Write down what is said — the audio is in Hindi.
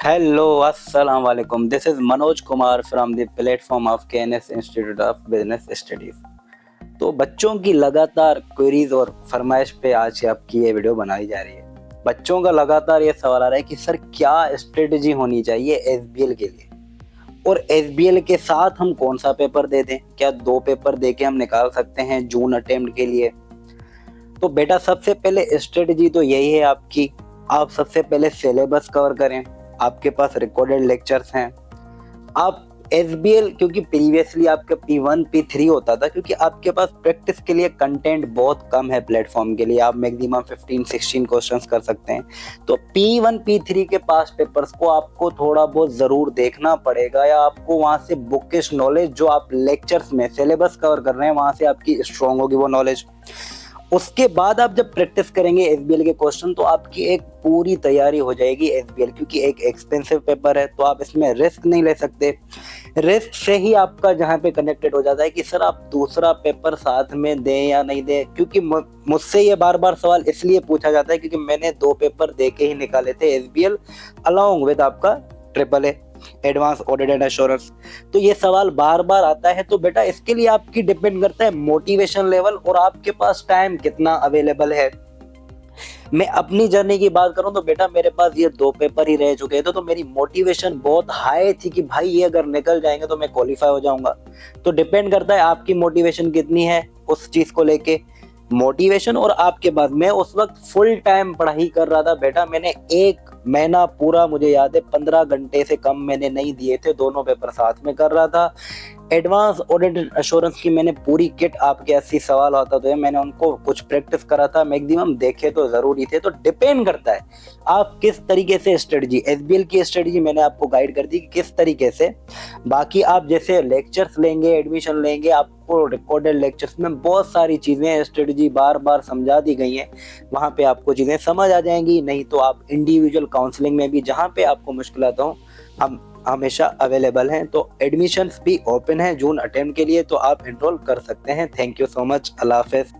हेलो अस्सलाम वालेकुम। This is Manoj Kumar from the platform of KNS institute of business studies. तो बच्चों की लगातार क्वेरीज और फरमाइश पे आज आपकी ये वीडियो बनाई जा रही है। बच्चों का लगातार ये सवाल आ रहा है कि सर क्या स्ट्रेटजी होनी चाहिए एसबीएल के लिए, और एसबीएल के साथ हम कौन सा पेपर दे दें, क्या 2 पेपर दे के हम निकाल सकते हैं जून अटेम्प्ट के लिए। तो बेटा सबसे पहले स्ट्रेटजी तो यही है आपकी, आप सबसे पहले सिलेबस कवर करें। आपके पास रिकॉर्डेड लेक्चर्स हैं। आप एसबीएल क्योंकि प्रीवियसली आपका P1 P3 होता था, क्योंकि आपके पास प्रैक्टिस के लिए कंटेंट बहुत कम है प्लेटफॉर्म के लिए, आप मैक्सिमम 15-16 क्वेश्चंस कर सकते हैं। तो P1 P3 के पास पेपर्स को आपको थोड़ा बहुत ज़रूर देखना पड़ेगा, या आपको वहाँ से बुकिश नॉलेज जो आप लेक्चर्स में सिलेबस कवर कर रहे हैं वहाँ से आपकी स्ट्रॉन्ग होगी वो नॉलेज। उसके बाद आप जब प्रैक्टिस करेंगे एसबीएल के क्वेश्चन तो आपकी एक पूरी तैयारी हो जाएगी एसबीएल, क्योंकि एक एक्सपेंसिव पेपर है तो आप इसमें रिस्क नहीं ले सकते। रिस्क से ही आपका जहाँ पे कनेक्टेड हो जाता है कि सर आप दूसरा पेपर साथ में दें या नहीं दें, क्योंकि मुझसे ये बार बार सवाल इसलिए पूछा जाता है क्योंकि मैंने 2 पेपर दे के ही निकाले थे एसबीएल अलोंग विद आपका triple A advance audit and assurance. तो ये सवाल बार बार आता है। तो बेटा इसके लिए आपकी डिपेंड करता है मोटिवेशन लेवल और आपके पास टाइम कितना अवेलेबल है। मैं अपनी जर्नी की बात करूं तो बेटा मेरे पास ये 2 पेपर ही रह चुके थे, तो मेरी मोटिवेशन बहुत हाई थी कि भाई ये अगर निकल जाएंगे तो मैं क्वालिफाई हो जाऊंगा। तो डिपेंड करता है आपकी मोटिवेशन कितनी है उस चीज को लेके, मोटिवेशन। और आपके बाद मैं उस वक्त फुल टाइम पढ़ाई कर रहा था बेटा, मैंने 1 महीना पूरा, मुझे याद है 15 घंटे से कम मैंने नहीं दिए थे, दोनों पेपर साथ में कर रहा था। एडवांस ऑडिट एश्योरेंस की मैंने पूरी किट, आपके 80 सवाल होता तो मैंने उनको कुछ प्रैक्टिस करा था, मैक्सिमम देखे तो जरूरी थे। तो डिपेंड करता है आप किस तरीके से स्ट्रेटजी, एसबीएल की स्ट्रेटजी मैंने आपको गाइड कर दी कि किस तरीके से। बाकी आप जैसे लेक्चर्स लेंगे, एडमिशन लेंगे, आपको रिकॉर्डेड लेक्चर्स में बहुत सारी चीजें स्ट्रेटजी बार बार समझा दी गई हैं, वहां पे आपको चीजें समझ आ जाएंगी। नहीं तो आप इंडिविजुअल काउंसलिंग में भी जहां पे आपको मुश्किलात हो हम हमेशा अवेलेबल हैं। तो एडमिशन्स भी ओपन है जून अटेम्प्ट के लिए, तो आप एनरोल कर सकते हैं। Thank you so much. Allah Hafiz.